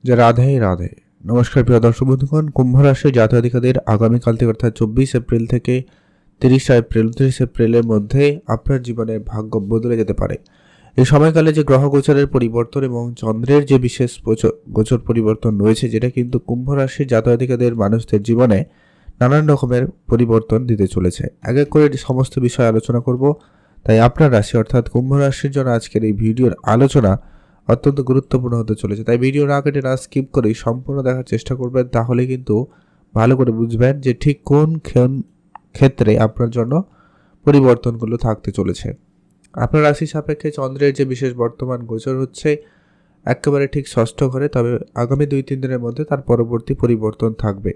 যে রাধে রাধে। নমস্কার প্রিয় দর্শক বন্ধুগণ, কুম্ভ রাশির জাতক-জাতিকাদের আগামীকাল থেকে অর্থাৎ 24 এপ্রিল থেকে 30 এপ্রিলের মধ্যে আপনার জীবনের ভাগ্য বদলে যেতে পারে। এই সময়কালে যে গ্রহ গোচরের পরিবর্তন এবং চন্দ্রের যে বিশেষ গোচর পরিবর্তন রয়েছে, যেটা কিন্তু কুম্ভ রাশির জাতক-জাতিকাদের মানুষদের জীবনে নানান রকমের পরিবর্তন দিতে চলেছে। এক এক করে সমস্ত বিষয় আলোচনা করব। তাই আপনার রাশি অর্থাৎ কুম্ভ রাশির জন্য আজকের এই ভিডিওর আলোচনা অত্যন্ত গুরুত্বপূর্ণ হতে চলেছে। তাই ভিডিও না কেটে না স্কিপ করেই সম্পূর্ণ দেখার চেষ্টা করবেন, তাহলে কিন্তু ভালো করে বুঝবেন যে ঠিক কোন ক্ষেত্রে আপনার জন্য পরিবর্তনগুলো থাকতে চলেছে। আপনার রাশি সাপেক্ষে চন্দ্রের যে বিশেষ বর্তমান গোচর হচ্ছে একেবারে ঠিক ষষ্ঠ ঘরে, তবে আগামী 2-3 দিনের মধ্যে তার পরবর্তী পরিবর্তন থাকবে।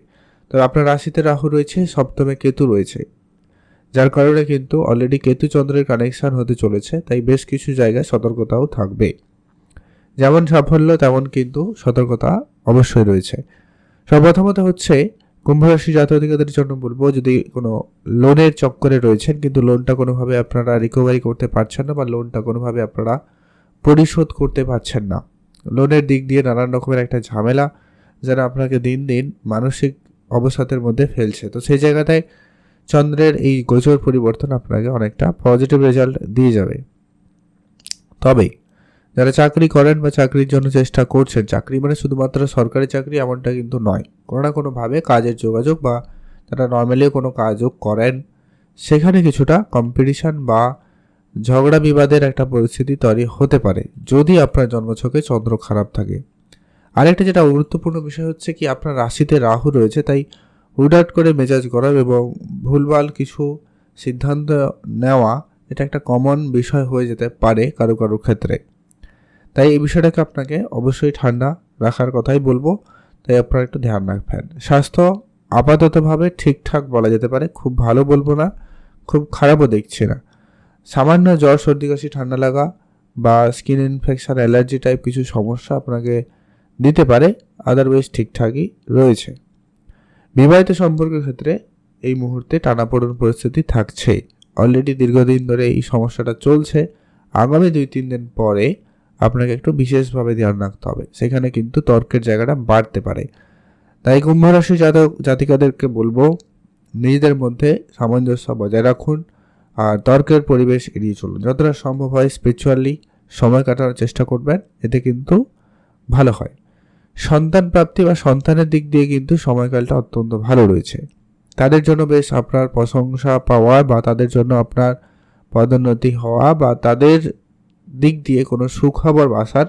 তবে আপনার রাশিতে রাহু রয়েছে, সপ্তমে কেতু রয়েছে, যার কারণে কিন্তু অলরেডি কেতু চন্দ্রের কানেকশন হতে চলেছে। তাই বেশ কিছু জায়গায় সতর্কতাও থাকবে। যেমন সাফল্য তেমন কিন্তু সতর্কতা অবশ্যই রয়েছে। সর্বপ্রথমত হচ্ছে কুম্ভ রাশি জাতক-জাতিকাদের জন্য বলবো, যদি কোনো লোনের চক্করে রয়েছেন কিন্তু লোনটা কোনোভাবে আপনারা রিকভারি করতে পারছেন না, বা লোনটা কোনোভাবে আপনারা পরিশোধ করতে পারছেন না, লোনের দিক দিয়ে নানান রকমের একটা ঝামেলা যেন আপনাকে দিন দিন মানসিক অবসাদের মধ্যে ফেলছে, তো সেই জায়গাটায় চন্দ্রের এই গোচর পরিবর্তন আপনাকে অনেকটা পজিটিভ রেজাল্ট দিয়ে যাবে। তবে যারা চাকরি করেন বা চাকরির জন্য চেষ্টা করছেন, চাকরি মানে শুধুমাত্র সরকারি চাকরি এমনটা কিন্তু নয়, কোনো না কোনোভাবে কাজের যোগাযোগ বা যারা নর্মালিও কোনো কাজও করেন, সেখানে কিছুটা কম্পিটিশান বা ঝগড়া বিবাদের একটা পরিস্থিতি তৈরি হতে পারে যদি আপনার জন্মছকে চন্দ্র খারাপ থাকে। আরেকটা যেটা গুরুত্বপূর্ণ বিষয় হচ্ছে কি, আপনার রাশিতে রাহু রয়েছে, তাই হুটহাট করে মেজাজ গরম এবং ভুলভাল কিছু সিদ্ধান্ত নেওয়া এটা একটা কমন বিষয় হয়ে যেতে পারে কারো কারো ক্ষেত্রে। তাই এই বিষয়টাকে আপনাকে অবশ্যই ঠান্ডা রাখার কথাই বলবো। তাই আপনারা একটু ধ্যান রাখবেন। স্বাস্থ্য আপাততভাবে ঠিকঠাক বলা যেতে পারে, খুব ভালো বলবো না, খুব খারাপও দেখছি না। সামান্য জ্বর, সর্দি, কাশি, ঠান্ডা লাগা বা স্কিন ইনফেকশন, অ্যালার্জি টাইপ কিছু সমস্যা আপনাকে দিতে পারে, আদারওয়াইজ ঠিকঠাকই রয়েছে। বিবাহিত সম্পর্কের ক্ষেত্রে এই মুহূর্তে টানাপোড়েন পরিস্থিতি থাকছে, অলরেডি দীর্ঘদিন ধরে এই সমস্যাটা চলছে। আগামী 2-3 দিন পরে আপনাকে একটু বিশেষভাবে ধ্যান রাখতে হবে, সেখানে কিন্তু তর্কের জায়গাটা বাড়তে পারে। তাই কুম্ভ রাশি জাতিকাদেরকে বলবো, নিজেদের মধ্যে সামঞ্জস্য বজায় রাখুন আর তর্কের পরিবেশ এড়িয়ে চলুন। যতটা সম্ভব হয় স্পিরিচুয়ালি সময় কাটানোর চেষ্টা করবেন, এতে কিন্তু ভালো হয়। সন্তান প্রাপ্তি বা সন্তানের দিক দিয়ে কিন্তু সময়কালটা অত্যন্ত ভালো রয়েছে। তাদের জন্য বেশ আপনার প্রশংসা পাওয়া বা তাদের জন্য আপনার পদোন্নতি হওয়া বা তাদের দিক দিয়ে কোনো সুখবর আসার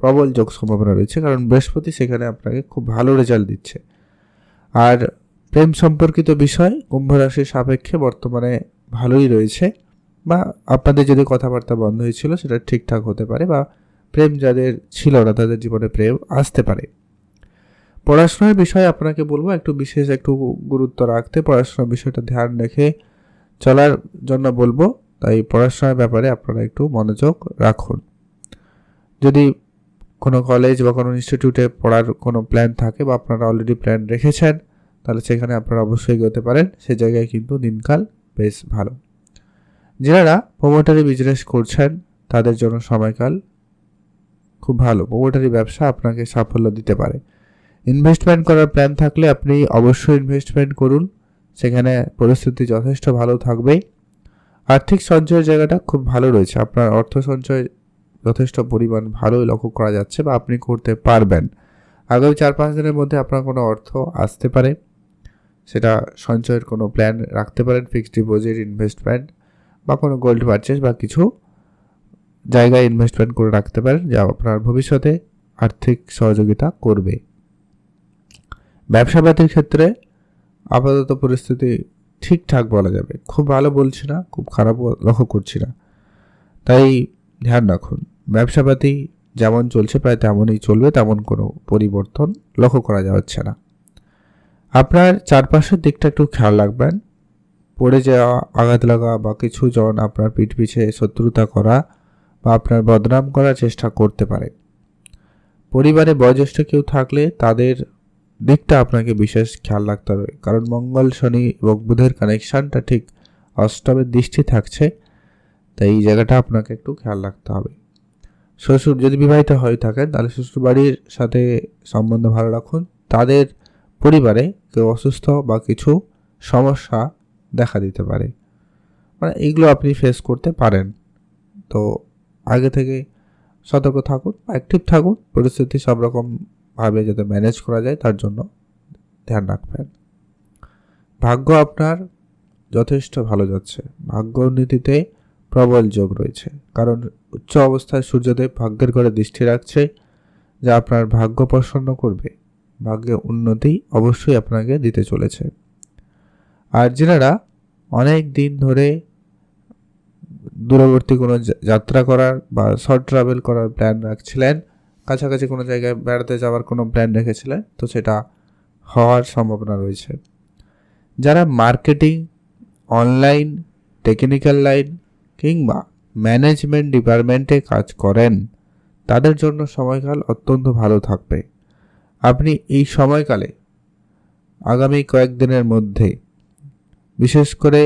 প্রবল যোগ সম্ভাবনা রয়েছে, কারণ বৃহস্পতি সেখানে আপনাকে খুব ভালো রেজাল্ট দিচ্ছে। আর প্রেম সম্পর্কিত বিষয় কুম্ভ রাশির সাপেক্ষে বর্তমানে ভালোই রয়েছে, বা আপনাদের যদি কথাবার্তা বন্ধ হয়েছিল সেটা ঠিকঠাক হতে পারে, বা প্রেম যাদের ছিল না তাদের জীবনে প্রেম আসতে পারে। পড়াশোনার বিষয়ে আপনাকে বলবো একটু বিশেষ একটু গুরুত্ব রাখতে, পড়াশোনার বিষয়টা ধ্যান রেখে চলার জন্য বলবো। তাই পড়াশোনার ব্যাপারে আপনারা একটু মনোযোগ রাখুন। যদি কোনো কলেজ বা কোনো ইনস্টিটিউটে পড়ার কোনো প্ল্যান থাকে বা আপনারা অলরেডি প্ল্যান রেখেছেন, তাহলে সেখানে আপনারা অবশ্যই এগোতে পারেন, সে জায়গায় কিন্তু দিনকাল বেশ ভালো। যারা প্রমোটারি বিজনেস করছেন তাদের জন্য সময়কাল খুব ভালো, প্রমোটারি ব্যবসা আপনাকে সাফল্য দিতে পারে। ইনভেস্টমেন্ট করার প্ল্যান থাকলে আপনি অবশ্যই ইনভেস্টমেন্ট করুন, সেখানে পরিস্থিতি যথেষ্ট ভালো থাকবে। আর্থিক সঞ্চয়ের জায়গাটা খুব ভালো রয়েছে, আপনার অর্থ সঞ্চয় যথেষ্ট পরিমাণ ভালোই লক্ষ্য করা যাচ্ছে বা আপনি করতে পারবেন। আগামী 4-5 দিনের মধ্যে আপনার কোনো অর্থ আসতে পারে, সেটা সঞ্চয়ের কোনো প্ল্যান রাখতে পারেন, ফিক্সড ডিপোজিট, ইনভেস্টমেন্ট বা কোনো গোল্ড পারচেস বা কিছু জায়গায় ইনভেস্টমেন্ট করে রাখতে পারেন, যা আপনার ভবিষ্যতে আর্থিক সহযোগিতা করবে। ব্যবসাপাতির ক্ষেত্রে আপাতত পরিস্থিতি ঠিকঠাক বলা যাবে, খুব ভালো বলছি না, খুব খারাপও লক্ষ্য করছি না। তাই ধ্যান রাখুন, ব্যবসাপাতি যেমন চলছে প্রায় তেমনই চলবে, তেমন কোনো পরিবর্তন লক্ষ্য করা যাচ্ছে না। আপনার চারপাশের দিকটা একটু খেয়াল রাখবেন, পড়ে যাওয়া, আঘাত লাগা বা কিছু জন আপনার পিঠ পিছে শত্রুতা করা বা আপনার বদনাম করার চেষ্টা করতে পারে। পরিবারে বয়োজ্যেষ্ঠ কেউ থাকলে তাদের দিকটা আপনাকে বিশেষ খেয়াল রাখতে হবে, কারণ মঙ্গল, শনি এবং বুধের কানেকশানটা ঠিক অষ্টমের দৃষ্টি থাকছে, তাই এই জায়গাটা আপনাকে একটু খেয়াল রাখতে হবে। শ্বশুর যদি বিবাহিত হয়ে থাকেন তাহলে শ্বশুর বাড়ির সাথে সম্বন্ধ ভালো রাখুন। তাদের পরিবারে কেউ অসুস্থ বা কিছু সমস্যা দেখা দিতে পারে, মানে এইগুলো আপনি ফেস করতে পারেন। তো আগে থেকে সতর্ক থাকুন, অ্যাক্টিভ থাকুন, পরিস্থিতি সব রকমভাবে যাতে ম্যানেজ করা যায় তার জন্য ধ্যান রাখবেন। ভাগ্য আপনার যথেষ্ট ভালো যাচ্ছে, ভাগ্য উন্নতিতে প্রবল যোগ রয়েছে, কারণ উচ্চ অবস্থায় সূর্যদেব ভাগ্যের ঘরে দৃষ্টি রাখছে, যা আপনার ভাগ্য প্রসন্ন করবে। ভাগ্যে উন্নতি অবশ্যই আপনাকে দিতে চলেছে। আর যারা অনেক দিন ধরে দূরবর্তী কোনো যাত্রা করার বা শর্ট ট্রাভেল করার প্ল্যান রাখছিলেন, কাছাকাছি কোনো জায়গায় বেড়াতে যাওয়ার কোনো প্ল্যান রেখেছিলেন, তো সেটা হওয়ার সম্ভাবনা রয়েছে। যারা মার্কেটিং, অনলাইন, টেকনিক্যাল লাইন কিংবা ম্যানেজমেন্ট ডিপার্টমেন্টে কাজ করেন, তাদের জন্য সময়কাল অত্যন্ত ভালো থাকবে। আপনি এই সময়কালে আগামী কয়েকদিনের মধ্যে বিশেষ করে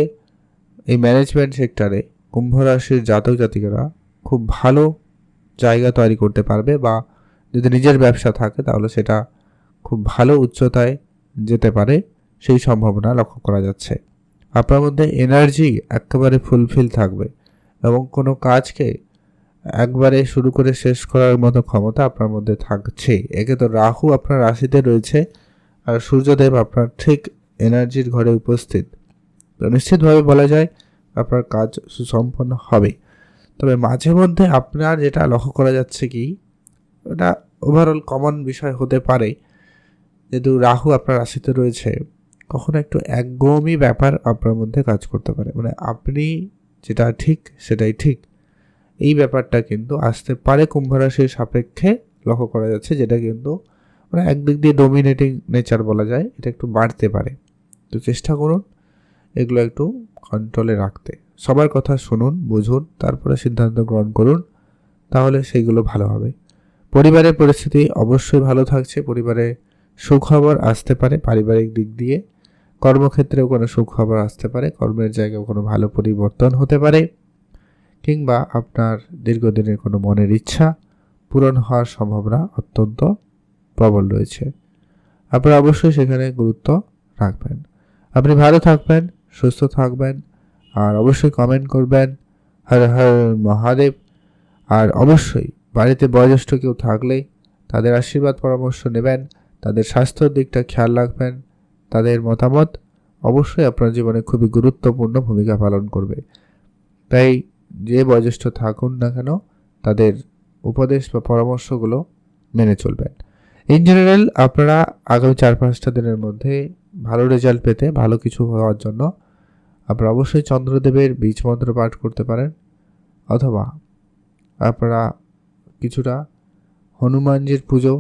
এই ম্যানেজমেন্ট সেক্টরে কুম্ভ রাশির জাতক জাতিকারা খুব ভালো জায়গা তৈরি করতে পারবে, বা যদি নিজের ব্যবসা থাকে তাহলে সেটা খুব ভালো উচ্চতায় যেতে পারে, সেই সম্ভাবনা লক্ষ্য করা যাচ্ছে। আপনার মধ্যে এনার্জি একেবারে ফুলফিল থাকবে এবং কোনো কাজকে একবারে শুরু করে শেষ করার মতো ক্ষমতা আপনার মধ্যে থাকছে। একে তো রাহু আপনার রাশিতে রয়েছে আর সূর্যদেব আপনার ঠিক এনার্জির ঘরে উপস্থিত, তো নিশ্চিতভাবে বলা যায় আপনার কাজ সুসম্পন্ন হবে। তবে মাঝে মধ্যে আপনার যেটা লক্ষ্য করা যাচ্ছে কি, এটা ওভারঅল কমন বিষয় হতে পারে, যেহেতু রাহু আপনার রাশিতে রয়েছে, কখনো একটু একঘেয়েমি ব্যাপার আপনার মধ্যে কাজ করতে পারে, মানে আপনি যেটা ঠিক সেটাই ঠিক, এই ব্যাপারটা কিন্তু আসতে পারে কুম্ভ রাশির সাপেক্ষে লক্ষ্য করা যাচ্ছে, যেটা কিন্তু মানে একদিক দিয়ে ডোমিনেটিং নেচার বলা যায়, এটা একটু বাড়তে পারে। তো চেষ্টা করুন এগুলো একটু কন্ট্রোলে রাখতে, সবার কথা শুনুন, বুঝুন, তারপরে সিদ্ধান্ত গ্রহণ করুন, তাহলে সেইগুলো ভালো হবে। পরিবারের পরিস্থিতি অবশ্যই ভালো থাকছে, পরিবারে সুখবর আসতে পারে পারিবারিক দিক দিয়ে, কর্মক্ষেত্রেও কোনো সুখবর আসতে পারে, কর্মের জায়গায় কোনো ভালো পরিবর্তন হতে পারে, কিংবা আপনার দীর্ঘদিনের কোনো মনের ইচ্ছা পূরণ হওয়ার সম্ভাবনা অত্যন্ত প্রবল রয়েছে। আপনারা অবশ্যই সেখানে গুরুত্ব রাখবেন। আপনি ভালো থাকবেন, সুস্থ থাকবেন, আর অবশ্যই কমেন্ট করবেন হর হর মহাদেব। আর অবশ্যই বাড়িতে বয়োজ্যেষ্ঠ কেউ থাকলে তাদের আশীর্বাদ পরামর্শ নেবেন, তাদের স্বাস্থ্যের দিকটা খেয়াল রাখবেন, তাদের মতামত অবশ্যই আপনার জীবনে খুবই গুরুত্বপূর্ণ ভূমিকা পালন করবে। তাই যে বয়োজ্যেষ্ঠ থাকুন না কেন তাদের উপদেশ বা পরামর্শগুলো মেনে চলবেন। ইন জেনারেল আপনারা আগামী 4-5টা দিনের মধ্যে ভালো রেজাল্ট পেতে, ভালো কিছু হওয়ার জন্য আপনারা অবশ্যই চন্দ্রদেবের বীজ মন্ত্র পাঠ করতে পারেন, অথবা আপনারা কিছুটা হনুমানজির পুজো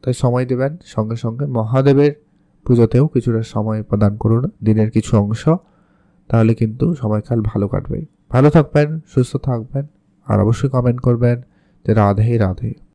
তাই সময় দেবেন, সঙ্গে সঙ্গে মহাদেবের পুজোতেও কিছুটা সময় প্রদান করুন, দিনের কিছু অংশ, তাহলে কিন্তু সময়কাল ভালো কাটবে। ভালো থাকবেন, সুস্থ থাকবেন, আর অবশ্যই কমেন্ট করবেন যে রাধে রাধে।